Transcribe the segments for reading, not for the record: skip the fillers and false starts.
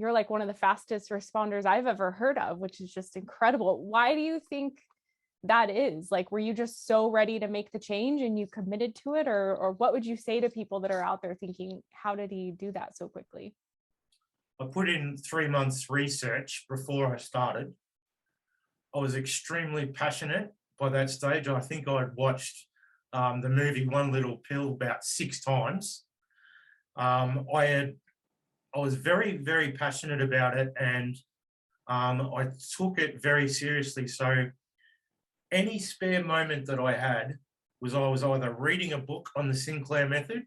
you're like one of the fastest responders I've ever heard of, which is just incredible. Why do you think that is? Like, were you just so ready to make the change and you committed to it? Or what would you say to people that are out there thinking, how did he do that so quickly? I put in 3 months research before I started. I was extremely passionate by that stage. I think I'd watched the movie One Little Pill about 6 times. I was very, very passionate about it, and I took it very seriously. So any spare moment that I had I was either reading a book on the Sinclair Method,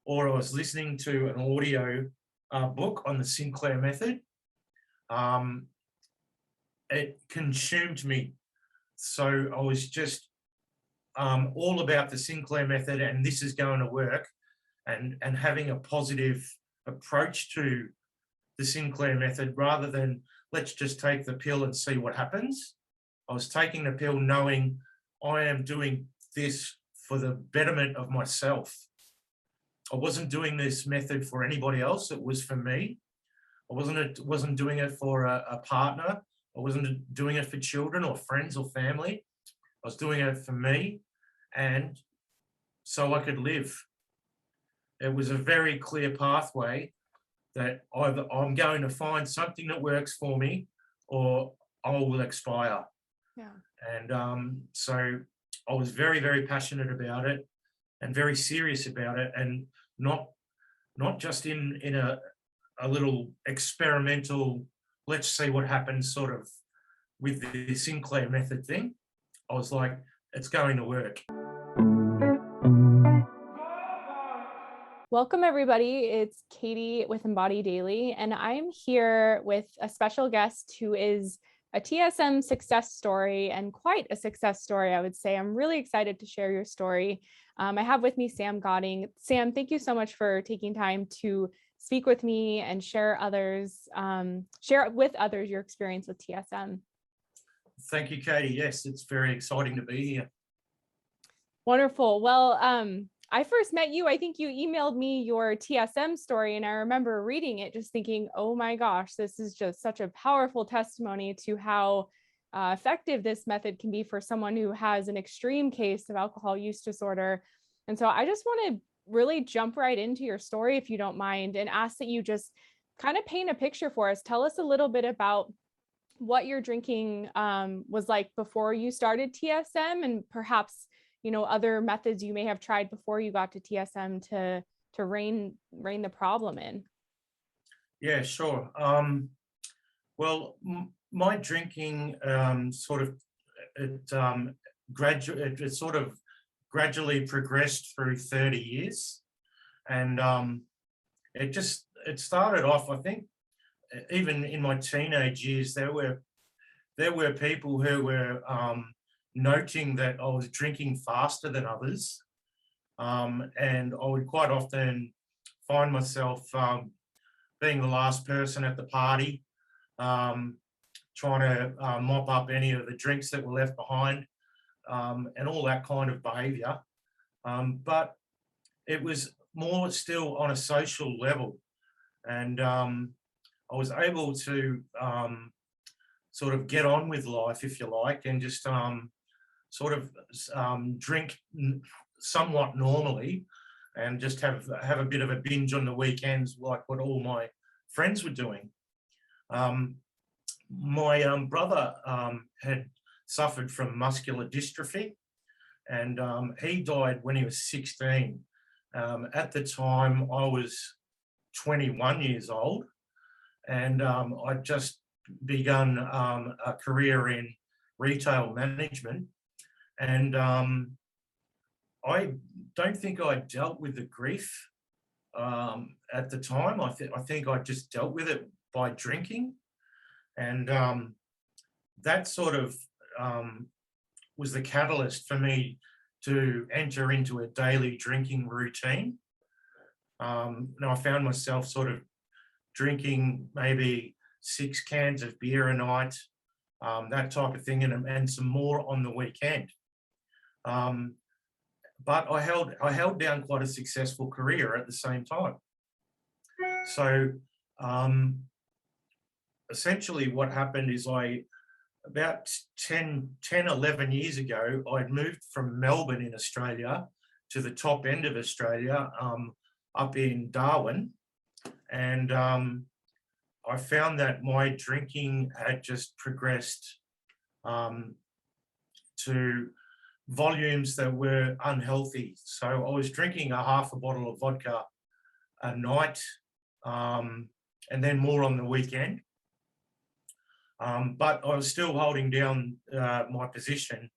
or I was listening to an audio book on the Sinclair Method. It consumed me. So I was just all about the Sinclair Method, and this is going to work, and having a positive approach to the Sinclair Method rather than let's just take the pill and see what happens. I was taking the pill knowing I am doing this for the betterment of myself. I wasn't doing this method for anybody else. It was for me. I wasn't doing it for a partner. I wasn't doing it for children or friends or family. I was doing it for me, and so I could live. It was a very clear pathway that either I'm going to find something that works for me or I will expire. Yeah. And so I was very, very passionate about it and very serious about it, and not just in a little experimental, let's see what happens sort of with the Sinclair Method thing. I was like, it's going to work. Welcome, everybody. It's Katie with Embody Daily, and I'm here with a special guest who is a TSM success story, and quite a success story, I would say. I'm really excited to share your story. I have with me Sam Godding. Sam, thank you so much for taking time to speak with me and share with others your experience with TSM. Thank you, Katie. Yes, it's very exciting to be here. Wonderful. Well, I first met you, I think you emailed me your TSM story, and I remember reading it just thinking, oh my gosh, this is just such a powerful testimony to how effective this method can be for someone who has an extreme case of alcohol use disorder. And so I just want to really jump right into your story, if you don't mind, and ask that you just kind of paint a picture for us. Tell us a little bit about what your drinking was like before you started TSM, and perhaps other methods you may have tried before you got to TSM to rein the problem in. Yeah, sure. Well, my drinking gradually progressed through 30 years, and it started off, I think, even in my teenage years, there were people who were noting that I was drinking faster than others, and I would quite often find myself being the last person at the party, trying to mop up any of the drinks that were left behind, and all that kind of behaviour. But it was more still on a social level, and I was able to sort of get on with life, if you like, and just drink somewhat normally, and just have a bit of a binge on the weekends, like what all my friends were doing. My brother had suffered from muscular dystrophy, and he died when he was 16. At the time, I was 21 years old, and I'd just begun a career in retail management. And I don't think I dealt with the grief at the time. I think I just dealt with it by drinking. And that sort of was the catalyst for me to enter into a daily drinking routine. Now I found myself sort of drinking maybe 6 cans of beer a night, that type of thing, and some more on the weekend. But I held down quite a successful career at the same time. So essentially what happened is about 11 years ago, I'd moved from Melbourne in Australia to the top end of Australia, up in Darwin. And I found that my drinking had just progressed to volumes that were unhealthy. So I was drinking a half a bottle of vodka a night, and then more on the weekend. But I was still holding down my position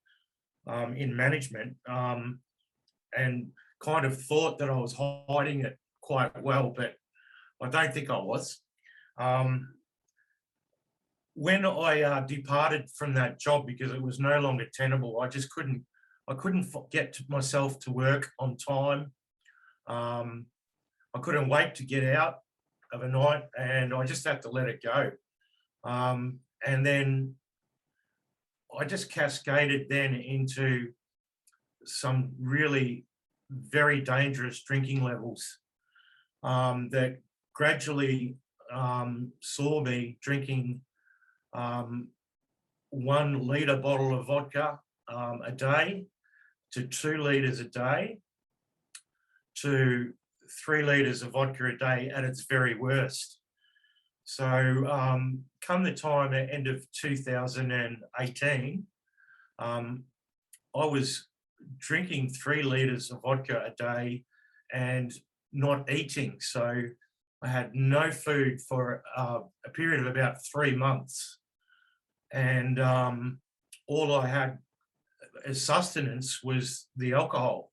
in management, and kind of thought that I was hiding it quite well, but I don't think I was. When I departed from that job because it was no longer tenable, I couldn't get myself to work on time. I couldn't wait to get out of a night, and I just had to let it go. And then I just cascaded then into some really very dangerous drinking levels that gradually saw me drinking 1 litre bottle of vodka a day, to 2 litres a day, to 3 litres of vodka a day at its very worst. So come the time at end of 2018, I was drinking 3 litres of vodka a day and not eating. So I had no food for a period of about 3 months. And all I had as sustenance was the alcohol.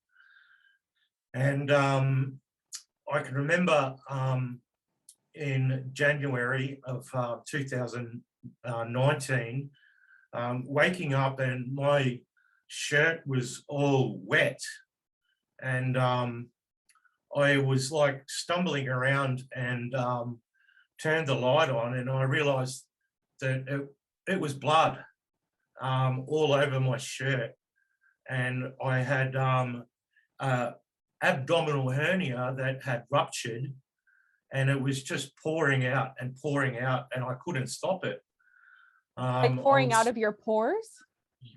And I can remember in January of 2019, waking up and my shirt was all wet, and I was like stumbling around and turned the light on, and I realized that it was blood all over my shirt, and I had abdominal hernia that had ruptured, and it was just pouring out, and I couldn't stop it. Like pouring out of your pores?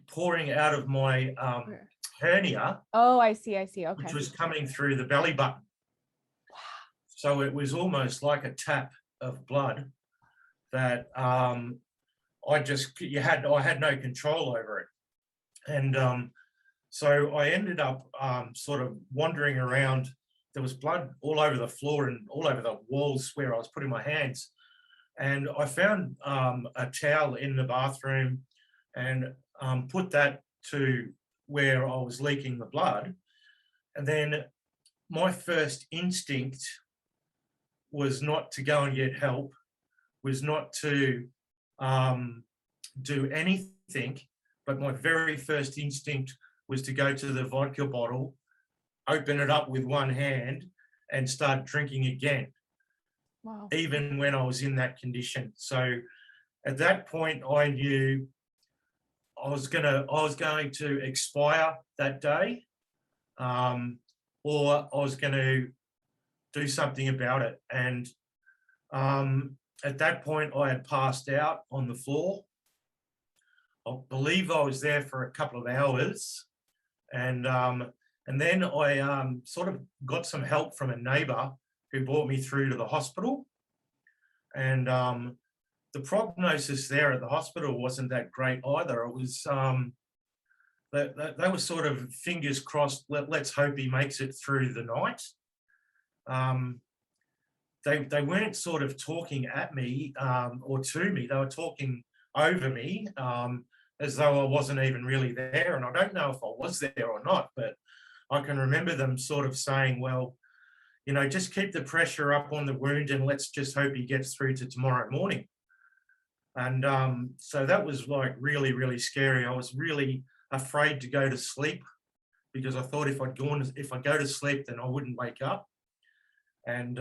Pouring out of my hernia. Oh, I see. Okay. Which was coming through the belly button. Wow. So it was almost like a tap of blood that I had no control over it. And so I ended up sort of wandering around. There was blood all over the floor and all over the walls where I was putting my hands. And I found a towel in the bathroom and put that to where I was leaking the blood. And then my first instinct was not to go and get help, was not to do anything, but my very first instinct was to go to the vodka bottle, open it up with one hand and start drinking again. Wow. Even when I was in that condition. So at that point I knew I was going to expire that day, or I was going to do something about it. And at that point I had passed out on the floor. I believe I was there for a couple of hours, and then I sort of got some help from a neighbour who brought me through to the hospital. And the prognosis there at the hospital wasn't that great either. It was they were sort of fingers crossed, let's hope he makes it through the night. They weren't sort of talking at me or to me, they were talking over me as though I wasn't even really there. And I don't know if I was there or not, but I can remember them sort of saying, well, you know, just keep the pressure up on the wound and let's just hope he gets through to tomorrow morning. And so that was like really, really scary. I was really afraid to go to sleep because I thought if I go to sleep, then I wouldn't wake up. And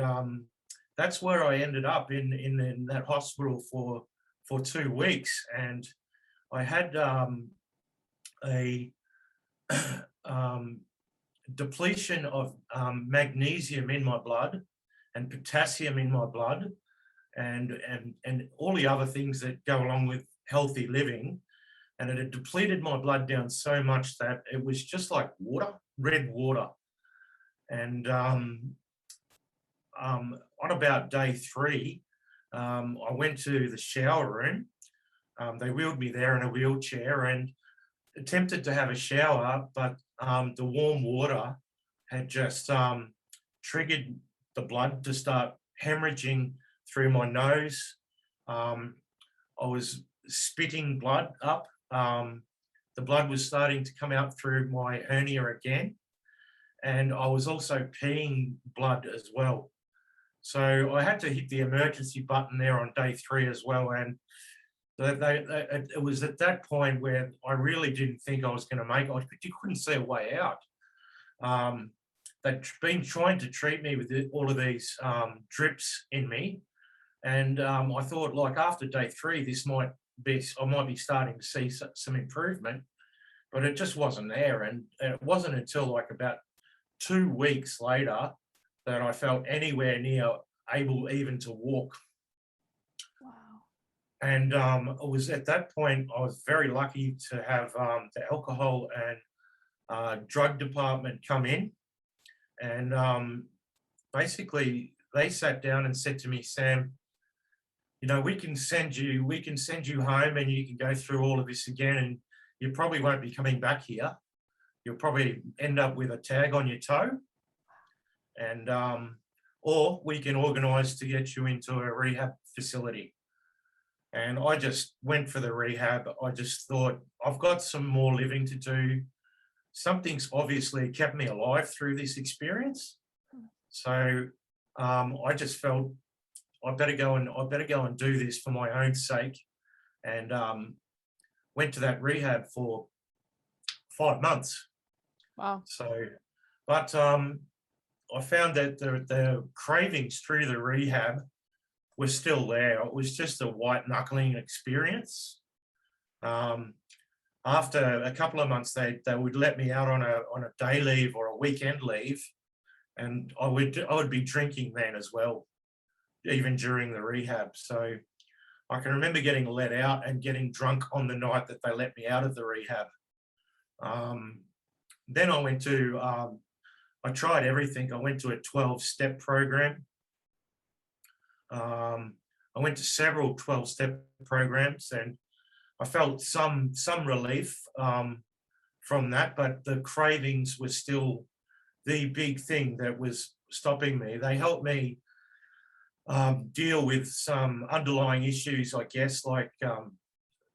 that's where I ended up in that hospital for 2 weeks. And I had a depletion of magnesium in my blood and potassium in my blood. and all the other things that go along with healthy living. And it had depleted my blood down so much that it was just like water, red water. And on about day 3, I went to the shower room. They wheeled me there in a wheelchair and attempted to have a shower, but the warm water had just triggered the blood to start hemorrhaging through my nose. I was spitting blood up. The blood was starting to come out through my hernia again. And I was also peeing blood as well. So I had to hit the emergency button there on day 3 as well. And it was at that point where I really didn't think I was going to make it. You couldn't see a way out. They'd been trying to treat me with all of these drips in me. And I thought, like, after day 3, I might be starting to see some improvement, but it just wasn't there. And it wasn't until like about 2 weeks later that I felt anywhere near able even to walk. Wow. And it was at that point I was very lucky to have the alcohol and drug department come in, and basically they sat down and said to me, Sam, you know, we can send you home and you can go through all of this again, and you probably won't be coming back here. You'll probably end up with a tag on your toe, and or we can organise to get you into a rehab facility. And I just went for the rehab. I just thought, I've got some more living to do. Something's obviously kept me alive through this experience. So I just felt I better go and do this for my own sake, and went to that rehab for 5 months. Wow. So, but I found that the cravings through the rehab were still there. It was just a white knuckling experience. After a couple of months, they would let me out on a day leave or a weekend leave, and I would be drinking then as well, even during the rehab. So I can remember getting let out and getting drunk on the night that they let me out of the rehab. Then I went to, I tried everything. I went to a 12-step program. I went to several 12-step programs, and I felt some relief from that, but the cravings were still the big thing that was stopping me. They helped me deal with some underlying issues, I guess, like,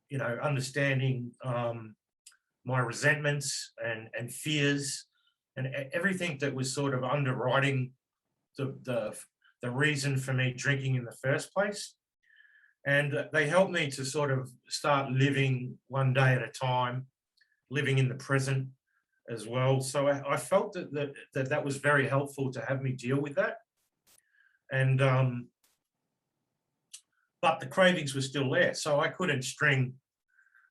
you know, understanding my resentments and fears and everything that was sort of underwriting the reason for me drinking in the first place. And they helped me to sort of start living one day at a time, living in the present as well. So I felt that was very helpful to have me deal with that. And but the cravings were still there. So I couldn't string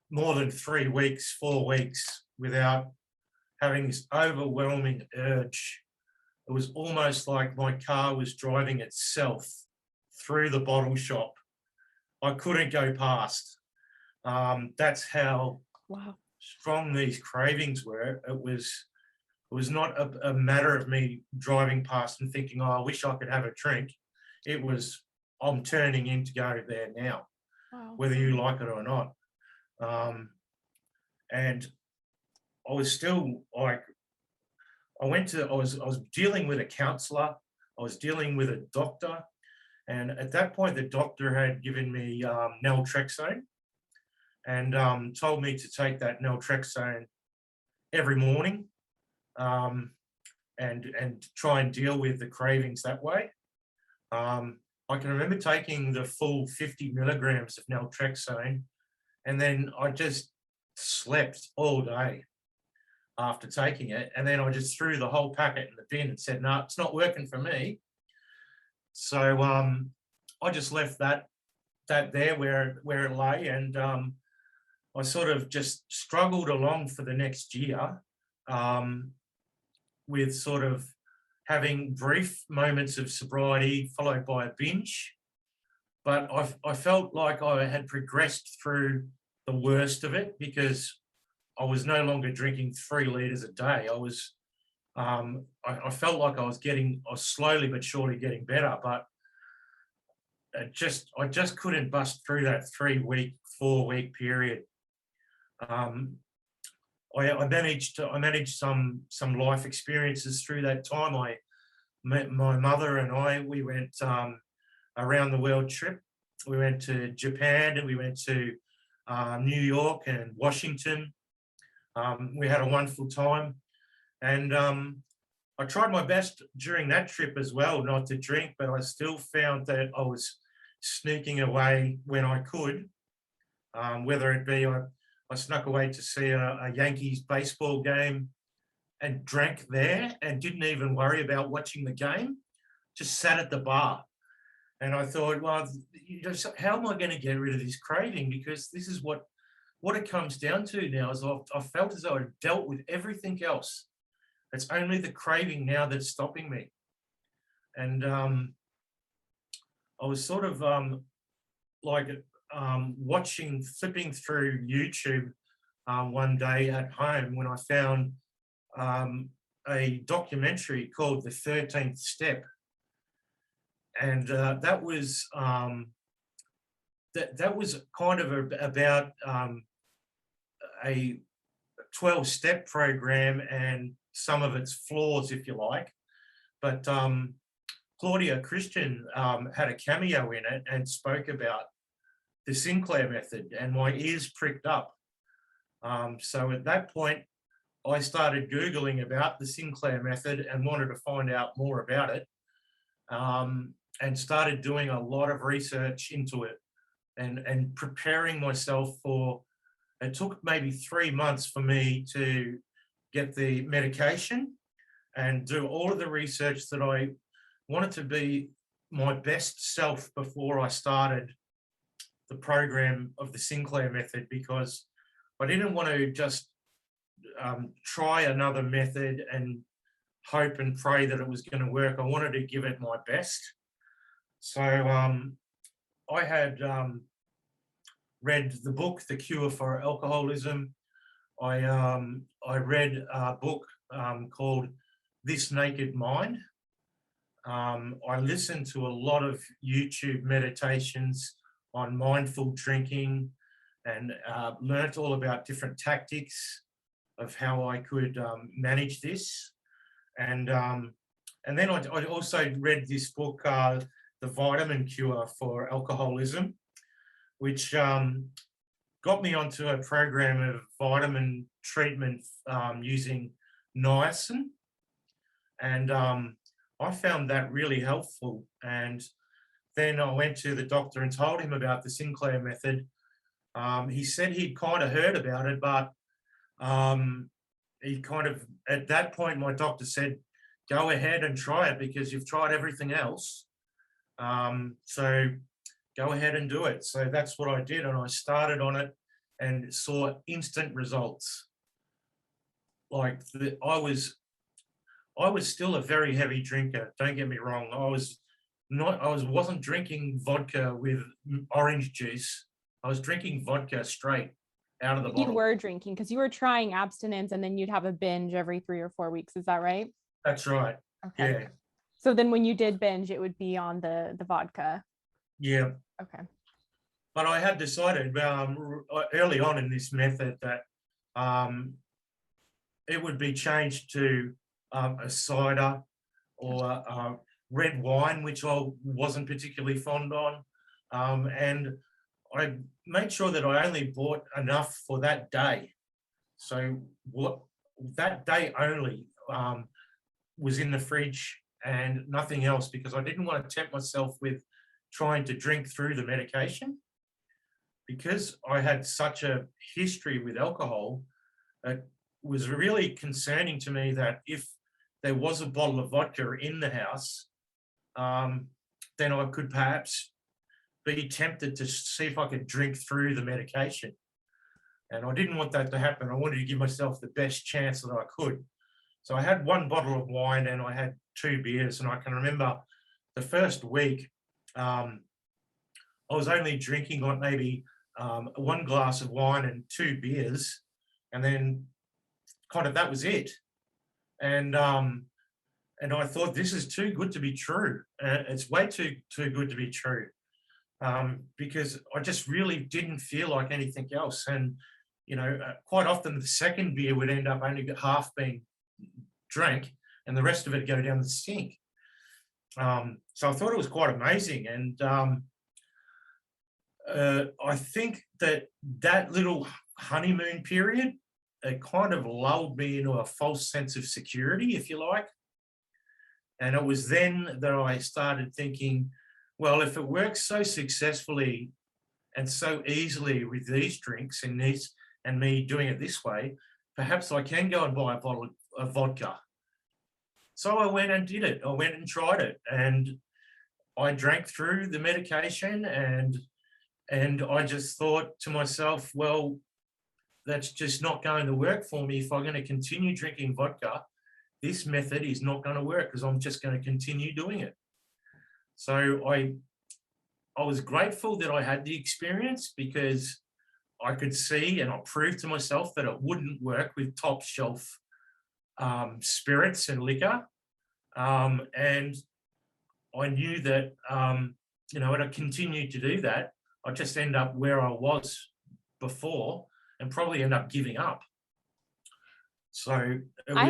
more than 3 weeks, 4 weeks without having this overwhelming urge. It was almost like my car was driving itself through the bottle shop. I couldn't go past. That's how strong these cravings were. It was not a matter of me driving past and thinking, oh, I wish I could have a drink. It was, I'm turning in to go there now, whether you like it or not. And I was still like, I was dealing with a counsellor, I was dealing with a doctor, and at that point the doctor had given me Naltrexone and told me to take that Naltrexone every morning and try and deal with the cravings that way. I can remember taking the full 50 milligrams of Naltrexone, and then I just slept all day after taking it. And then I just threw the whole packet in the bin and said, no, it's not working for me. So I just left that there where it lay, and I sort of just struggled along for the next year with sort of having brief moments of sobriety followed by a binge. but I felt like I had progressed through the worst of it because I was no longer drinking 3 litres a day. I felt like I was slowly but surely getting better, but I just couldn't bust through that 3-week, 4-week period. I managed some life experiences through that time. I met my mother and we went around the world trip. We went to Japan and we went to New York and Washington. We had a wonderful time, and I tried my best during that trip as well not to drink, but I still found that I was sneaking away when I could, whether it be I snuck away to see a Yankees baseball game and drank there and didn't even worry about watching the game, just sat at the bar. And I thought, well, how am I going to get rid of this craving? Because this is what it comes down to now, is I've felt as though I've dealt with everything else. It's only the craving now that's stopping me. And I was sort of flipping through YouTube one day at home when I found a documentary called The 13th Step. And that was kind of about a 12-step program and some of its flaws, if you like. But Claudia Christian had a cameo in it and spoke about the Sinclair Method, and my ears pricked up. So at that point, I started Googling about the Sinclair Method and wanted to find out more about it, and started doing a lot of research into it and preparing myself for. It took maybe 3 months for me to get the medication and do all of the research that I wanted to be my best self before I started the program of the Sinclair Method, because I didn't want to just try another method and hope and pray that it was going to work. I wanted to give it my best. So I had read the book, The Cure for Alcoholism. I read a book called This Naked Mind. I listened to a lot of YouTube meditations on mindful drinking and learnt all about different tactics of how I could manage this. And then I also read this book, The Vitamin Cure for Alcoholism, which got me onto a program of vitamin treatment using niacin. And I found that really helpful. And then I went to the doctor and told him about the Sinclair Method. He said he'd kind of heard about it, but he kind of, at that point, my doctor said, go ahead and try it because you've tried everything else. So go ahead and do it. So that's what I did. And I started on it and saw instant results. Like I was still a very heavy drinker. Don't get me wrong. I wasn't drinking vodka with orange juice. I was drinking vodka straight out of the bottle. You were drinking because you were trying abstinence and then you'd have a binge every 3 or 4 weeks. Is that right? That's right. Okay. Yeah. So then when you did binge, it would be on the vodka. Yeah. Okay. But I had decided early on in this method that it would be changed to a cider or red wine, which I wasn't particularly fond on. And I made sure that I only bought enough for that day. So that day only was in the fridge and nothing else, because I didn't want to tempt myself with trying to drink through the medication. Because I had such a history with alcohol, it was really concerning to me that if there was a bottle of vodka in the house, then I could perhaps be tempted to see if I could drink through the medication. And I didn't want that to happen. I wanted to give myself the best chance that I could. So I had 1 bottle of wine and I had 2 beers. And I can remember the first week, I was only drinking like maybe one glass of wine and two beers, and then kind of that was it. And I thought, this is too good to be true. It's way too good to be true, because I just really didn't feel like anything else. And quite often the second beer would end up only half being drank, and the rest of it go down the sink. So I thought it was quite amazing, and I think that little honeymoon period, it kind of lulled me into a false sense of security, if you like. And it was then that I started thinking, well, if it works so successfully and so easily with these drinks and me doing it this way, perhaps I can go and buy a bottle of vodka. So I went and did it. I went and tried it, and I drank through the medication, and I just thought to myself, well, that's just not going to work for me. If I'm going to continue drinking vodka, this method is not going to work, because I'm just going to continue doing it. So I was grateful that I had the experience, because I could see and I proved to myself that it wouldn't work with top shelf spirits and liquor. And I knew that, when I continued to do that, I'd just end up where I was before and probably end up giving up. So I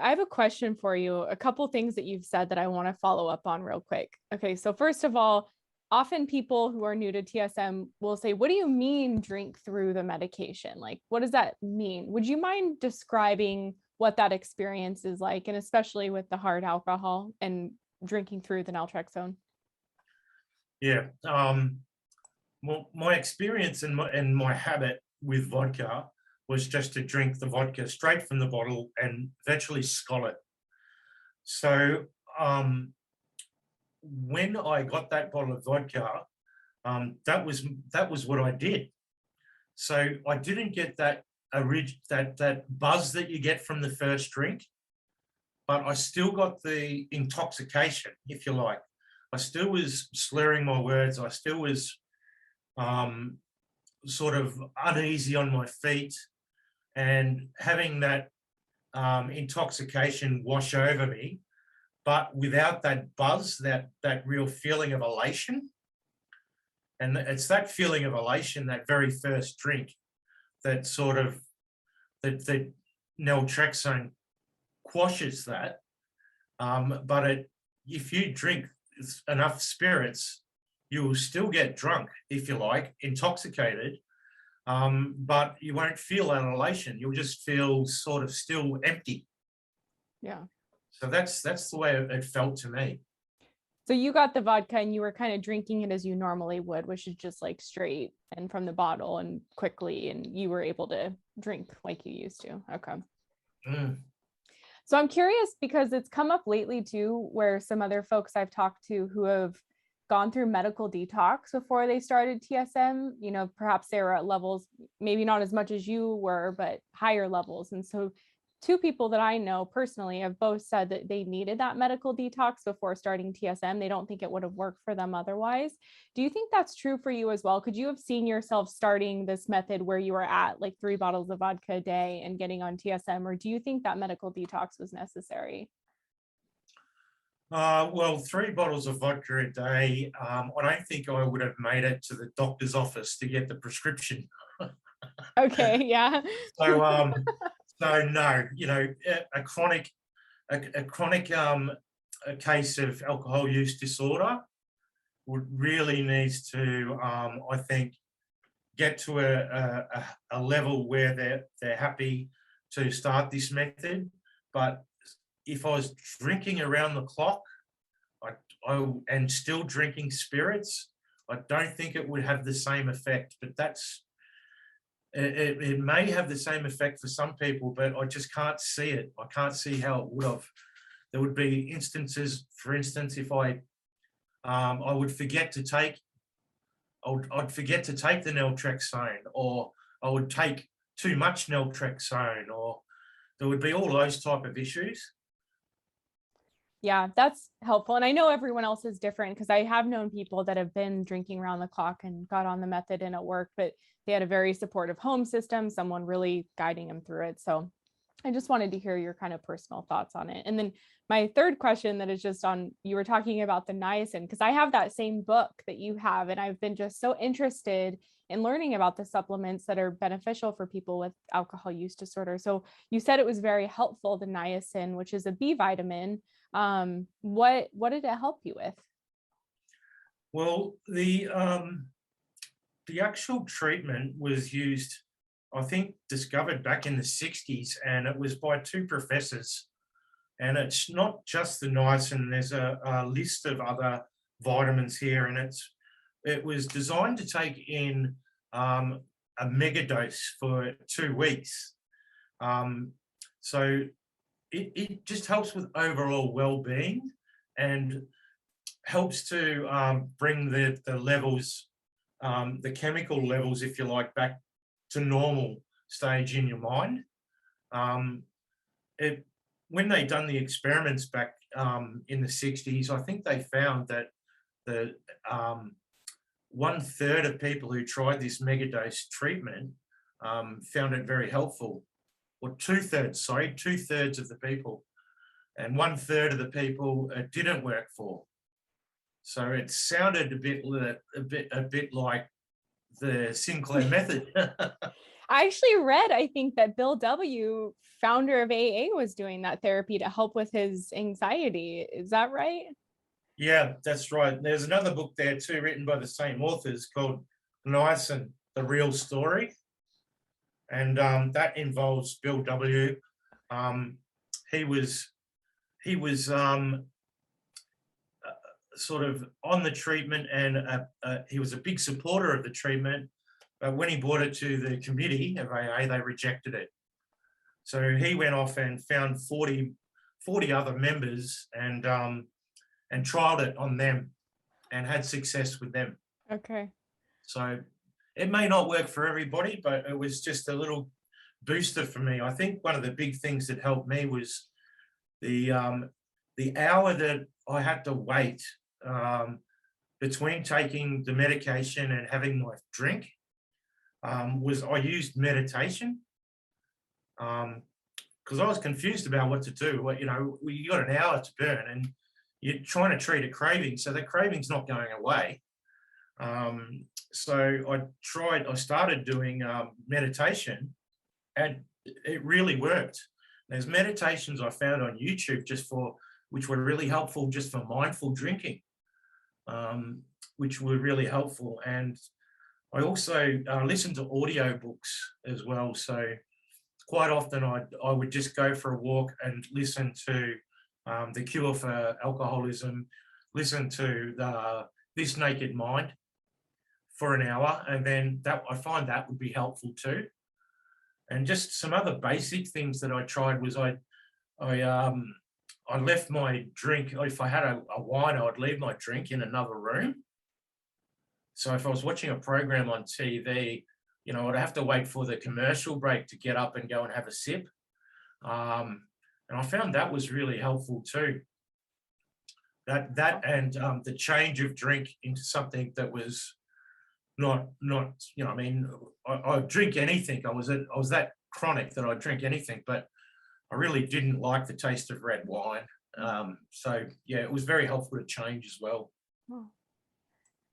have a question for you. A couple things that you've said that I want to follow up on real quick. Okay, so first of all, often people who are new to TSM will say, what do you mean drink through the medication? Like, what does that mean? Would you mind describing what that experience is like, and especially with the hard alcohol and drinking through the naltrexone? Yeah. Well, my experience and my habit with vodka was just to drink the vodka straight from the bottle and virtually scull it. So when I got that bottle of vodka, that was what I did. So I didn't get that buzz that you get from the first drink, but I still got the intoxication, if you like. I still was slurring my words. I still was sort of uneasy on my feet, and having that intoxication wash over me, but without that buzz, that real feeling of elation. And it's that feeling of elation, that very first drink, that sort of that naltrexone quashes that. But if you drink enough spirits, you will still get drunk, if you like, intoxicated, but you won't feel that elation. You'll just feel sort of still empty. Yeah. So that's the way it felt to me. So you got the vodka and you were kind of drinking it as you normally would, which is just like straight and from the bottle and quickly, and you were able to drink like you used to. Okay. So I'm curious, because it's come up lately too, where some other folks I've talked to who have gone through medical detox before they started TSM, perhaps they were at levels, maybe not as much as you were, but higher levels. And so two people that I know personally have both said that they needed that medical detox before starting TSM. They don't think it would have worked for them otherwise. Do you think that's true for you as well? Could you have seen yourself starting this method where you were at like 3 bottles of vodka a day and getting on TSM, or do you think that medical detox was necessary? Well, 3 bottles of vodka a day, I don't think I would have made it to the doctor's office to get the prescription. Okay, yeah. So no, a chronic a case of alcohol use disorder really needs to, I think, get to a level where they're happy to start this method. But if I was drinking around the clock, and still drinking spirits, I don't think it would have the same effect. But it may have the same effect for some people, but I just can't see it. I can't see how it would have. There would be instances, for instance, if I would forget to take, I'd forget to take the naltrexone, or I would take too much naltrexone, or there would be all those type of issues. Yeah, that's helpful. And I know everyone else is different because I have known people that have been drinking around the clock and got on the method and it worked, but they had a very supportive home system, someone really guiding them through it. So I just wanted to hear your kind of personal thoughts on it. And then my third question that is just on, you were talking about the niacin, because I have that same book that you have, and I've been just so interested in learning about the supplements that are beneficial for people with alcohol use disorder. So you said it was very helpful, the niacin, which is a B vitamin. What did it help you with? Well, the actual treatment was used, I think, discovered back in the 60s, and it was by two professors. And it's not just the niacin, there's a list of other vitamins here, and it was designed to take in a mega dose for 2 weeks. So it just helps with overall well-being and helps to bring the levels, the chemical levels, if you like, back to normal stage in your mind. When they done the experiments back in the 60s, I think they found that the 1/3 of people who tried this megadose treatment found it very helpful. Or 2/3, sorry, 2/3 of the people, and 1/3 of the people it didn't work for. So it sounded a bit like the Sinclair Method. I actually read, I think that Bill W., founder of AA, was doing that therapy to help with his anxiety. Is that right? Yeah, that's right. There's another book there too, written by the same authors, called Niacin: The Real Story, and that involves Bill W. He was sort of on the treatment, and he was a big supporter of the treatment. But when he brought it to the committee of AA, they rejected it. So he went off and found 40 other members and trialed it on them and had success with them. Okay. So it may not work for everybody, but it was just a little booster for me. I think one of the big things that helped me was the hour that I had to wait between taking the medication and having my drink. Was I used meditation because I was confused about what to do. Well, you got an hour to burn and you're trying to treat a craving, so the craving's not going away. So I started doing meditation, and it really worked. There's meditations I found on YouTube which were really helpful just for mindful drinking, which were really helpful. And I also listen to audiobooks as well. So quite often I would just go for a walk and listen to The Cure for Alcoholism, listen to This Naked Mind for an hour, and then I find that would be helpful too. And just some other basic things that I tried was I left my drink. If I had a wine, I would leave my drink in another room. So if I was watching a program on TV, I'd have to wait for the commercial break to get up and go and have a sip. And I found that was really helpful too. That and the change of drink into something that was not I drink anything. I was that chronic that I'd drink anything, but I really didn't like the taste of red wine. So yeah, it was very helpful to change as well.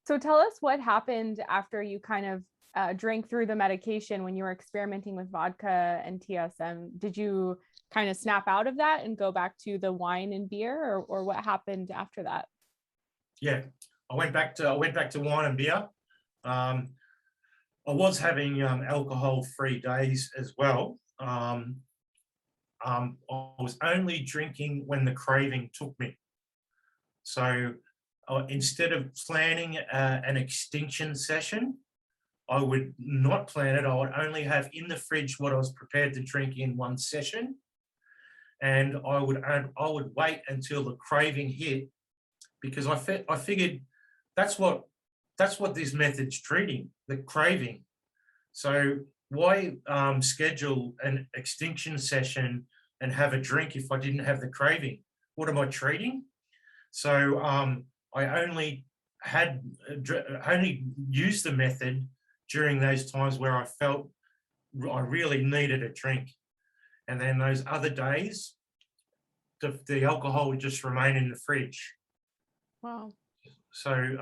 So tell us what happened after you kind of drank through the medication when you were experimenting with vodka and TSM. Did you kind of snap out of that and go back to the wine and beer, or what happened after that? Yeah, I went back to wine and beer. I was having alcohol-free days as well. I was only drinking when the craving took me. So instead of planning an extinction session, I would not plan it. I would only have in the fridge what I was prepared to drink in one session, and I would wait until the craving hit, because I figured that's what this method's treating, the craving. So why schedule an extinction session and have a drink if I didn't have the craving? what am I treating? So I only used the method during those times where I felt I really needed a drink. And then those other days, the alcohol would just remain in the fridge. Wow. So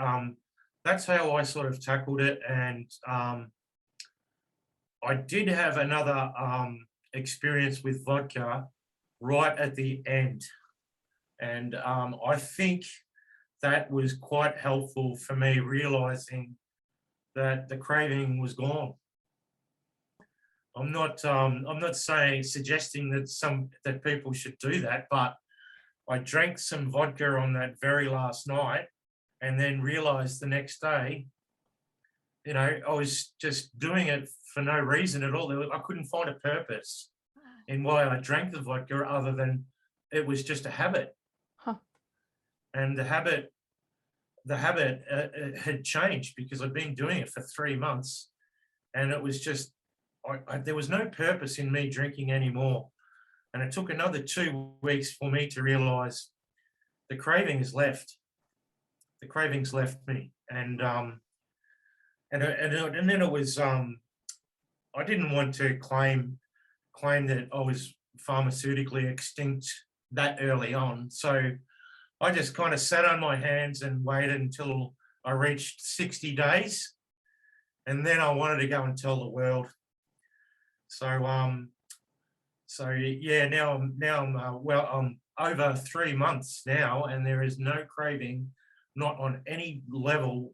that's how I sort of tackled it. And I did have another experience with vodka right at the end. And I think that was quite helpful for me realizing that the craving was gone. I'm not suggesting that people should do that, but I drank some vodka on that very last night and then realized the next day, I was just doing it for no reason at all. I couldn't find a purpose in why I drank the vodka other than it was just a habit. Huh. And the habit had changed because I'd been doing it for 3 months, and it was just there was no purpose in me drinking anymore. And it took another 2 weeks for me to realize the craving has left. The cravings left me, and then it was I didn't want to claim that I was pharmaceutically extinct that early on, so I just kind of sat on my hands and waited until I reached 60 days, and then I wanted to go and tell the world. So yeah, now I'm over 3 months now, and there is no craving, not on any level.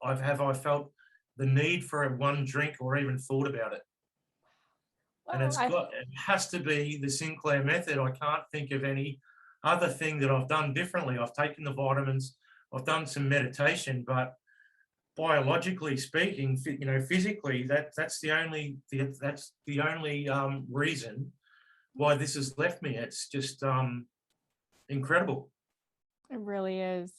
I felt the need for one drink or even thought about it. And it has to be the Sinclair method. I can't think of any other thing that I've done differently. I've taken the vitamins, I've done some meditation, but biologically speaking, physically, that's the only reason why this has left me. It's just incredible. It really is.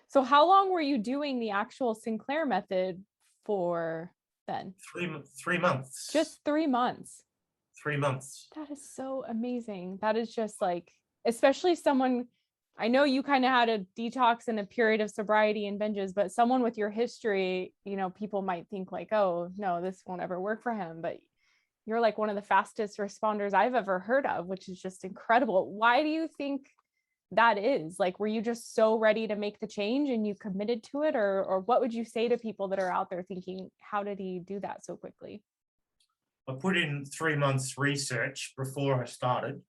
So how long were you doing the actual Sinclair method for then? 3 months. Just 3 months. 3 months. That is so amazing. That is just like, especially someone, I know you kind of had a detox and a period of sobriety and binges, but someone with your history, people might think like, oh no, this won't ever work for him. But you're like one of the fastest responders I've ever heard of, which is just incredible. Why do you think that is? Like, were you just so ready to make the change and you committed to it? Or what would you say to people that are out there thinking, how did he do that so quickly? I put in 3 months research before I started.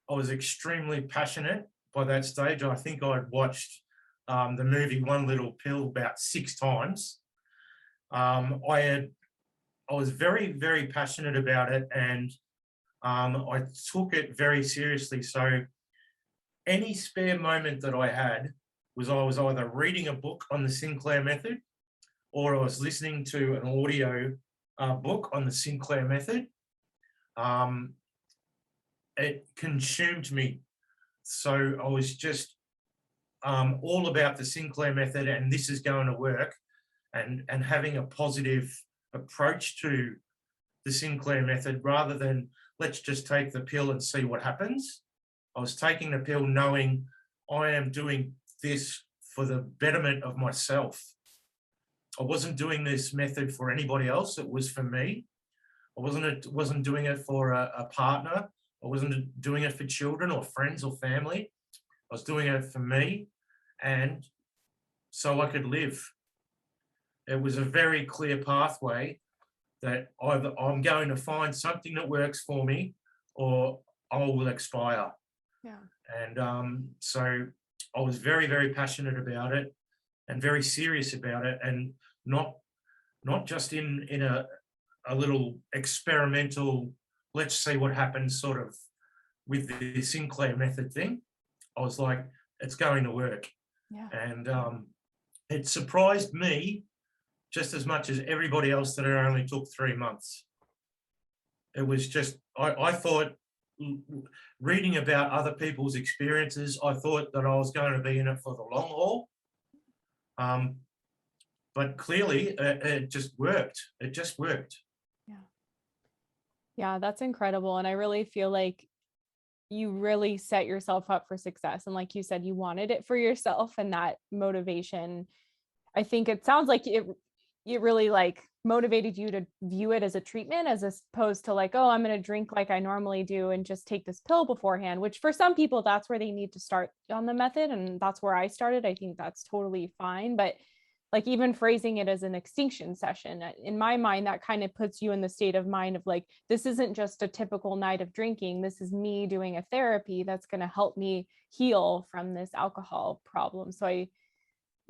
I was extremely passionate by that stage. I think I'd watched the movie One Little Pill about 6 times. I was very, very passionate about it, and I took it very seriously. So any spare moment that I had I was either reading a book on the Sinclair Method, or I was listening to an audio book on the Sinclair Method. It consumed me. So I was just all about the Sinclair Method, and this is going to work, and having a positive approach to the Sinclair Method rather than let's just take the pill and see what happens. I was taking the pill knowing I am doing this for the betterment of myself. I wasn't doing this method for anybody else. It was for me. I wasn't doing it for a partner. I wasn't doing it for children or friends or family. I was doing it for me, and so I could live. It was a very clear pathway that either I'm going to find something that works for me or I will expire. Yeah. And so I was very, very passionate about it and very serious about it, and not just in a little experimental, let's see what happens sort of with the Sinclair Method thing. I was like, it's going to work. Yeah. And it surprised me just as much as everybody else that it only took 3 months. It was just, I thought, reading about other people's experiences, I thought that I was going to be in it for the long haul. But clearly it just worked. It just worked. Yeah. Yeah, that's incredible. And I really feel like you really set yourself up for success. And like you said, you wanted it for yourself, and that motivation, I think it sounds like it really like motivated you to view it as a treatment as opposed to like, oh, I'm going to drink like I normally do and just take this pill beforehand, which for some people, that's where they need to start on the method. And that's where I started. I think that's totally fine. But like even phrasing it as an extinction session, in my mind, that kind of puts you in the state of mind of like, this isn't just a typical night of drinking. This is me doing a therapy that's going to help me heal from this alcohol problem. So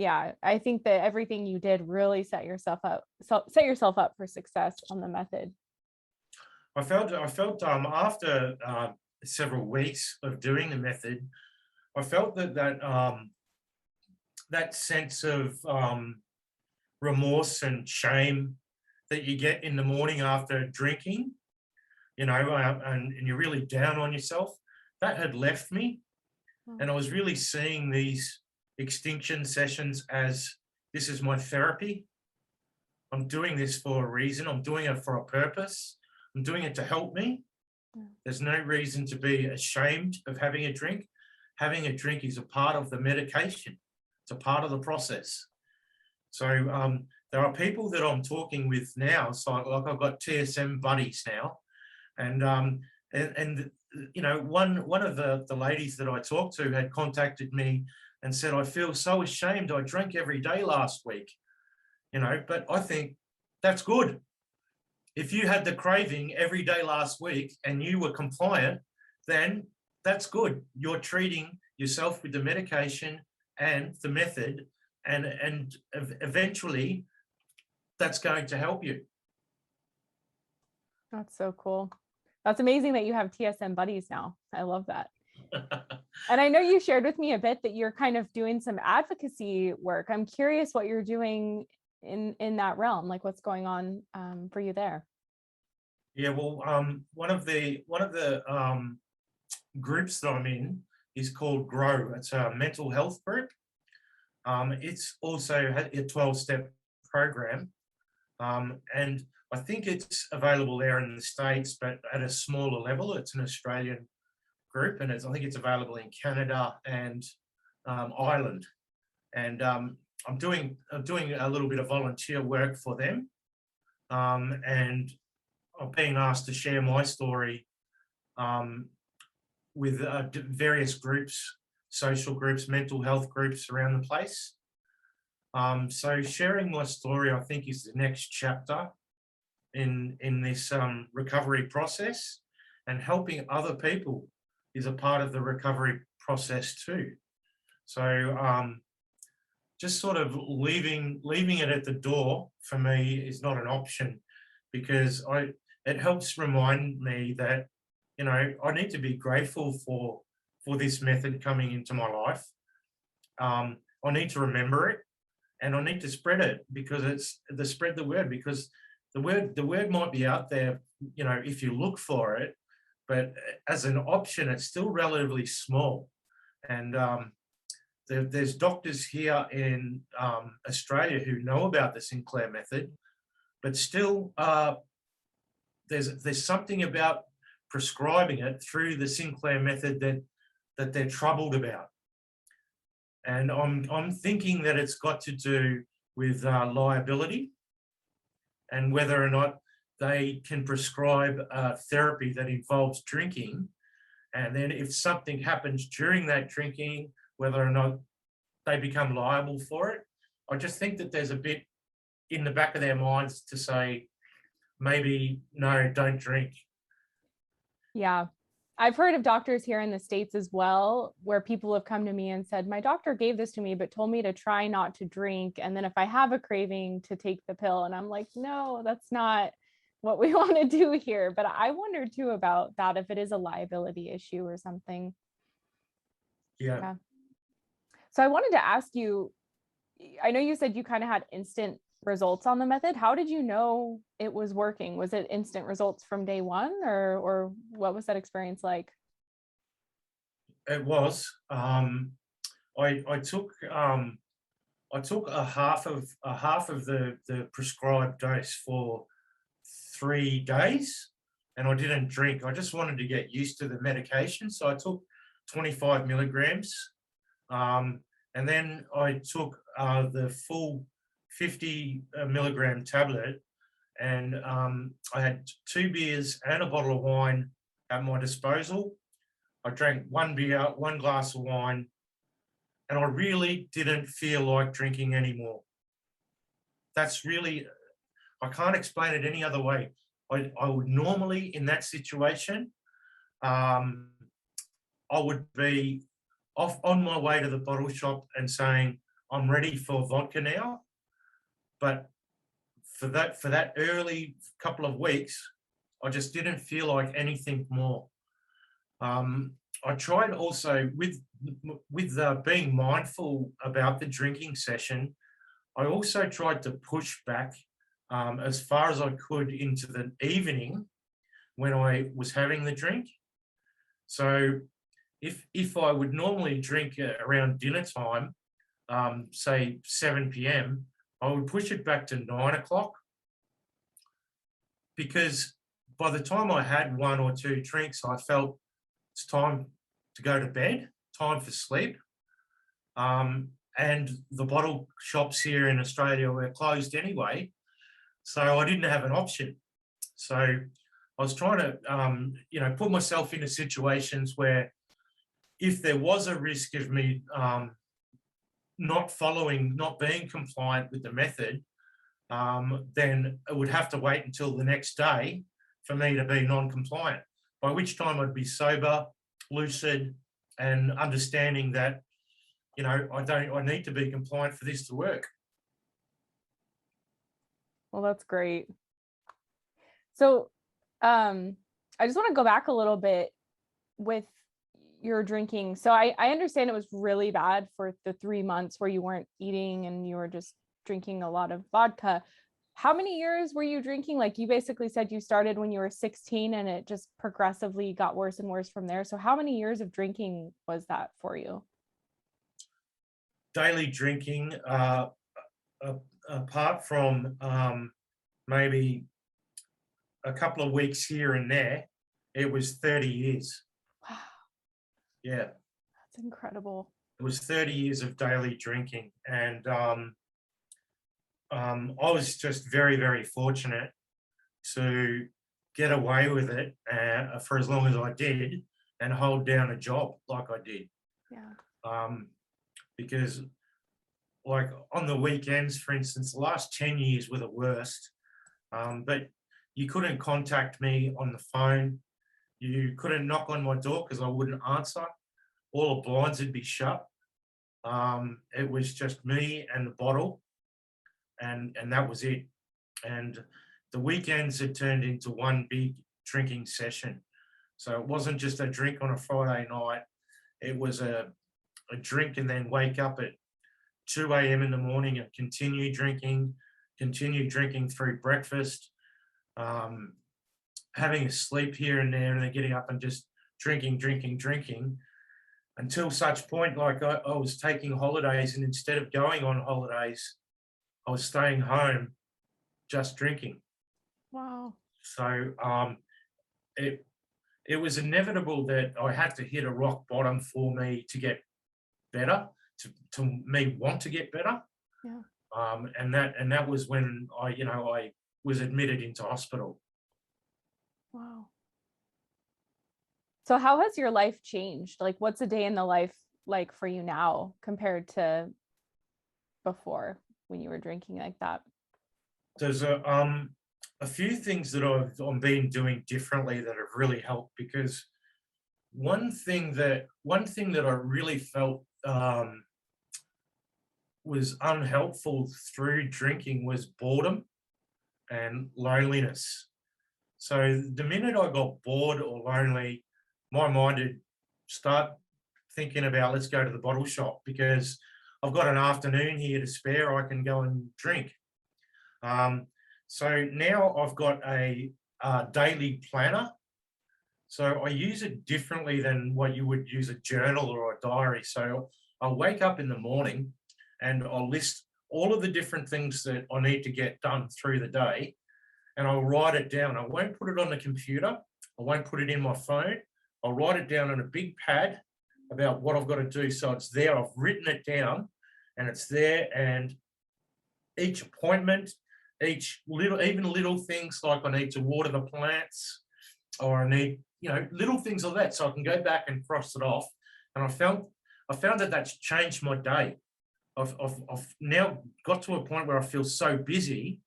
I think that everything you did really set yourself up for success on the method. I felt after several weeks of doing the method, I felt that sense of remorse and shame that you get in the morning after drinking, and you're really down on yourself, that had left me. And I was really seeing these extinction sessions as, this is my therapy. I'm doing this for a reason. I'm doing it for a purpose. I'm doing it to help me. There's no reason to be ashamed of having a drink. Having a drink is a part of the medication. It's a part of the process. So there are people that I'm talking with now. So like I've got TSM buddies now, and one of the ladies that I talked to had contacted me and said, I feel so ashamed. I drank every day last week, but I think that's good. If you had the craving every day last week and you were compliant, then that's good. You're treating yourself with the medication and the method, and eventually that's going to help you. That's so cool. That's amazing that you have TSM buddies now. I love that. And I know you shared with me a bit that you're kind of doing some advocacy work. I'm curious what you're doing in that realm, like what's going on for you there. Yeah, well, one of the groups that I'm in is called GROW. It's a mental health group. It's also a 12-step program, and I think it's available there in the States, but at a smaller level. It's an Australian group, and I think it's available in Canada and Ireland. And I'm doing a little bit of volunteer work for them, and I'm being asked to share my story with various groups, social groups, mental health groups around the place. So sharing my story, I think, is the next chapter in this recovery process, and helping other people is a part of the recovery process too. So just sort of leaving it at the door for me is not an option, because it helps remind me that, I need to be grateful for this method coming into my life. I need to remember it, and I need to spread it, because spread the word, because the word might be out there, if you look for it, but as an option, it's still relatively small. And there's doctors here in Australia who know about the Sinclair Method, but still there's something about prescribing it through the Sinclair Method that they're troubled about. And I'm thinking that it's got to do with liability, and whether or not they can prescribe therapy that involves drinking. And then if something happens during that drinking, whether or not they become liable for it. I just think that there's a bit in the back of their minds to say, maybe, no, don't drink. Yeah. I've heard of doctors here in the States as well, where people have come to me and said, my doctor gave this to me, but told me to try not to drink. And then if I have a craving, to take the pill. And I'm like, no, that's not what we want to do here. But I wonder too about that, if it is a liability issue or something. Yeah. So I wanted to ask you, I know you said you kind of had instant results on the method. How did you know it was working? Was it instant results from day one, or what was that experience like? It was. I took a half of the prescribed dose for 3 days, and I didn't drink. I just wanted to get used to the medication. So I took 25 milligrams. And then I took the full 50 milligram tablet, and I had 2 beers and a bottle of wine at my disposal. I drank 1 beer, 1 glass of wine, and I really didn't feel like drinking anymore. That's really, I can't explain it any other way. I would normally, in that situation, I would be off on my way to the bottle shop and saying, I'm ready for vodka now. But for that early couple of weeks, I just didn't feel like anything more. I tried also with being mindful about the drinking session. I also tried to push back as far as I could into the evening when I was having the drink. So if I would normally drink around dinner time, say 7 p.m., I would push it back to 9 o'clock, because by the time I had 1 or 2 drinks, I felt it's time to go to bed, time for sleep. And the bottle shops here in Australia were closed anyway, so I didn't have an option. So I was trying to, put myself into situations where if there was a risk of me not being compliant with the method, then it would have to wait until the next day for me to be non-compliant, by which time I'd be sober, lucid, and understanding that, I need to be compliant for this to work. Well, that's great. So I just want to go back a little bit with your drinking. So I understand it was really bad for the 3 months where you weren't eating and you were just drinking a lot of vodka. How many years were you drinking? Like, you basically said you started when you were 16 and it just progressively got worse and worse from there. So how many years of drinking was that for you? Daily drinking, apart from maybe a couple of weeks here and there, it was 30 years. Wow. Yeah. That's incredible. It was 30 years of daily drinking. And I was just very, very fortunate to get away with it for as long as I did and hold down a job like I did. Yeah. Because, like, on the weekends, for instance, the last 10 years were the worst. But you couldn't contact me on the phone. You couldn't knock on my door because I wouldn't answer. All the blinds would be shut. It was just me and the bottle, and that was it. And the weekends had turned into one big drinking session. So it wasn't just a drink on a Friday night. It was a drink and then wake up at 2 a.m. in the morning and continue drinking through breakfast, having a sleep here and there, and then getting up and just drinking, until such point, like, I was taking holidays, and instead of going on holidays, I was staying home just drinking. Wow. So it was inevitable that I had to hit a rock bottom for me to get better, to me want to get better. Yeah. And that was when I was admitted into hospital. Wow. So how has your life changed? Like, what's a day in the life like for you now compared to before when you were drinking like that? There's a few things that I've been doing differently that have really helped, because one thing that I really felt was unhelpful through drinking was boredom and loneliness. So the minute I got bored or lonely, my mind would start thinking about, let's go to the bottle shop because I've got an afternoon here to spare. I can go and drink. So now I've got a daily planner. So I use it differently than what you would use a journal or a diary. So I'll wake up in the morning and I'll list all of the different things that I need to get done through the day, and I'll write it down. I won't put it on the computer. I won't put it in my phone. I'll write it down on a big pad about what I've got to do. So it's there. I've written it down and it's there. And each appointment, each little, even little things like I need to water the plants or I need, little things like that. So I can go back and cross it off. And I found that that's changed my day. I've now got to a point where I feel so busy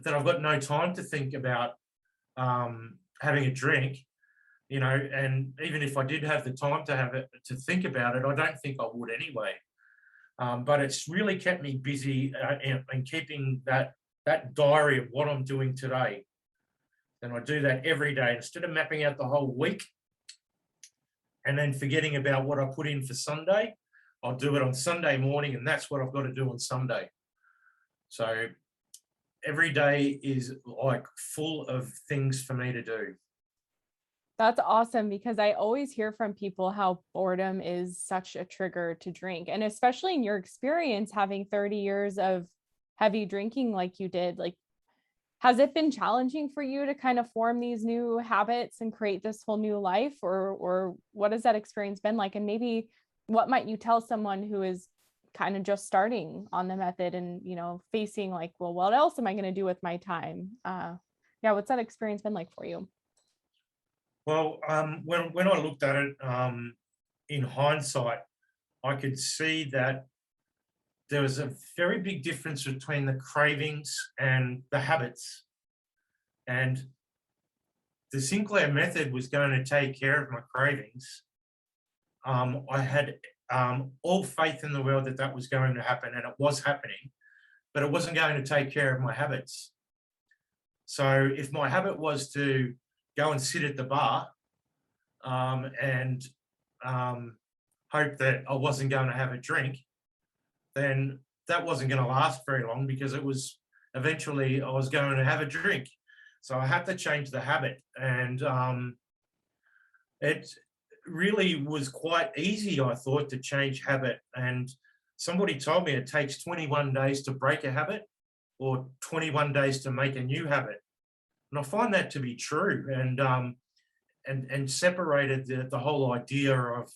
that I've got no time to think about having a drink, and even if I did have the time to think about it, I don't think I would anyway. But it's really kept me busy and keeping that diary of what I'm doing today. And I do that every day instead of mapping out the whole week and then forgetting about what I put in for Sunday. I'll do it on Sunday morning, and that's what I've got to do on Sunday. So every day is like full of things for me to do. That's awesome, because I always hear from people how boredom is such a trigger to drink. And especially in your experience, having 30 years of heavy drinking like you did, like, has it been challenging for you to kind of form these new habits and create this whole new life, or what has that experience been like? And maybe what might you tell someone who is kind of just starting on the method and, facing like, well, what else am I going to do with my time? What's that experience been like for you? Well, when I looked at it in hindsight, I could see that there was a very big difference between the cravings and the habits. And the Sinclair Method was going to take care of my cravings. I had all faith in the world that that was going to happen, and it was happening, but it wasn't going to take care of my habits. So if my habit was to go and sit at the bar and hope that I wasn't going to have a drink, then that wasn't going to last very long, because it was eventually I was going to have a drink. So I had to change the habit, and it really was quite easy, I thought, to change habit. And somebody told me it takes 21 days to break a habit or 21 days to make a new habit. And I find that to be true, and separated the whole idea of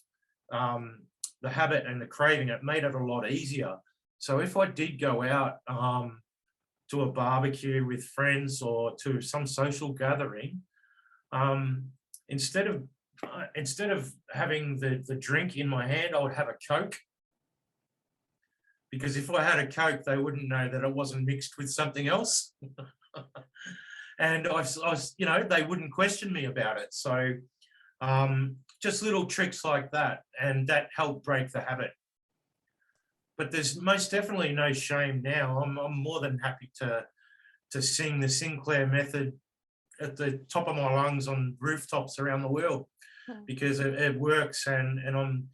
the habit and the craving. It made it a lot easier. So if I did go out to a barbecue with friends or to some social gathering, instead of having the drink in my hand, I would have a Coke. Because if I had a Coke, they wouldn't know that it wasn't mixed with something else. And I was, they wouldn't question me about it. So just little tricks like that, and that helped break the habit. But there's most definitely no shame now. I'm more than happy to sing the Sinclair Method at the top of my lungs on rooftops around the world, because it works, and I'm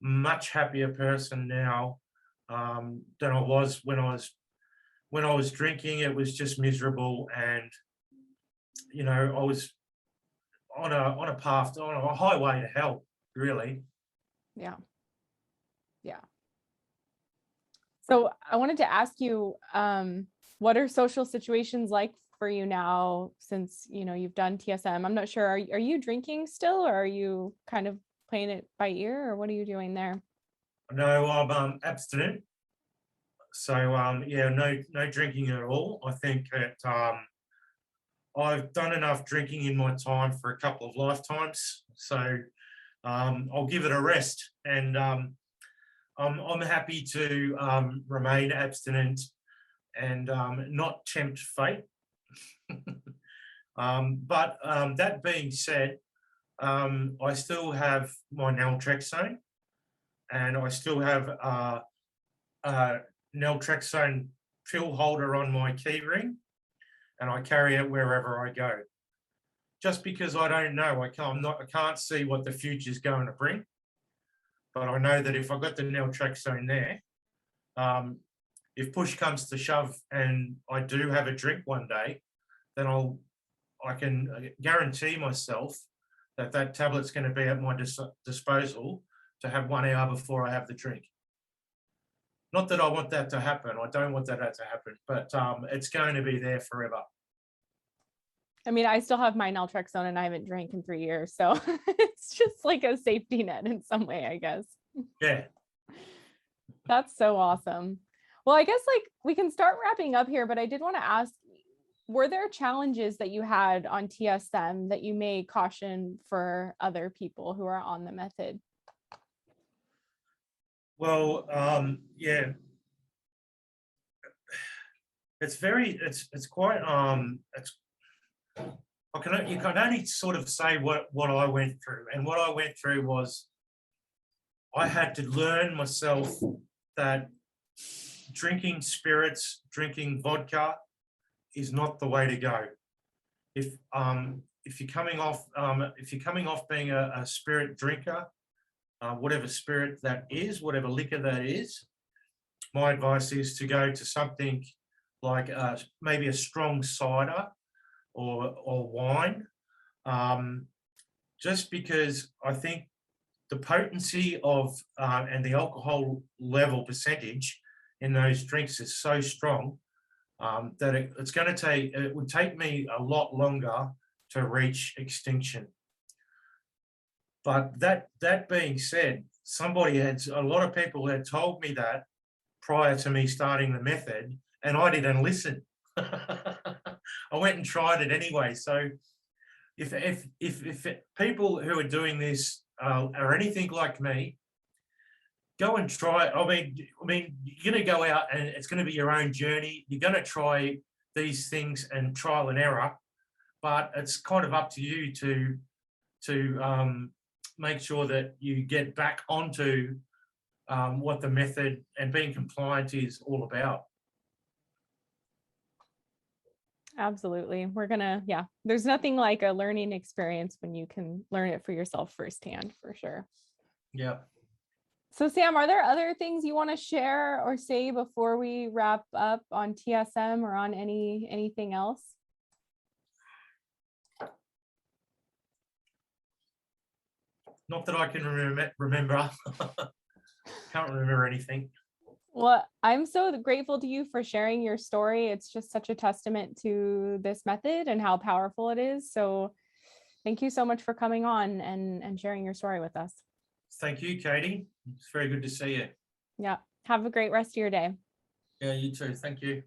a much happier person now than I was when I was drinking. It was just miserable, and I was on a path, on a highway to hell, really. Yeah. So I wanted to ask you, what are social situations like for you now, since you've done TSM? I'm not sure. Are you drinking still, or are you kind of playing it by ear, or what are you doing there? No, I'm abstinent. So no drinking at all. I think that I've done enough drinking in my time for a couple of lifetimes. So I'll give it a rest, and I'm happy to remain abstinent and not tempt fate. But that being said, I still have my Naltrexone, and I still have a Naltrexone pill holder on my keyring, and I carry it wherever I go. Just because I don't know, I can't see what the future's going to bring. But I know that if I got the Naltrexone there, if push comes to shove and I do have a drink one day, then I can guarantee myself that tablet's going to be at my disposal to have 1 hour before I have the drink. Not that I want that to happen. I don't want that to happen, but it's going to be there forever. I mean, I still have my naltrexone and I haven't drank in 3 years. So it's just like a safety net in some way, I guess. Yeah. That's so awesome. Well, I guess like we can start wrapping up here, but I did want to ask, were there challenges that you had on TSM that you may caution for other people who are on the method? Well, yeah, it's quite, you can only sort of say what I went through. And what I went through was I had to learn myself that drinking spirits, drinking vodka is not the way to go. If you're coming off being a spirit drinker, whatever spirit that is, whatever liquor that is, my advice is to go to something like maybe a strong cider or wine, just because I think the potency of and the alcohol level percentage in those drinks is so strong that it would take me a lot longer to reach extinction. But that being said, a lot of people had told me that prior to me starting the method, and I didn't listen. I went and tried it anyway. So if people who are doing this are anything like me, go and try it. I mean, you're going to go out and it's going to be your own journey. You're going to try these things and trial and error, but it's kind of up to you to make sure that you get back onto what the method and being compliant is all about. Absolutely. There's nothing like a learning experience when you can learn it for yourself firsthand, for sure. Yeah. So Sam, are there other things you want to share or say before we wrap up on TSM or on anything else? Not that I can remember. Can't remember anything. Well, I'm so grateful to you for sharing your story. It's just such a testament to this method and how powerful it is. So thank you so much for coming on and sharing your story with us. Thank you, Katie. It's very good to see you. Yeah. Have a great rest of your day. Yeah, you too. Thank you.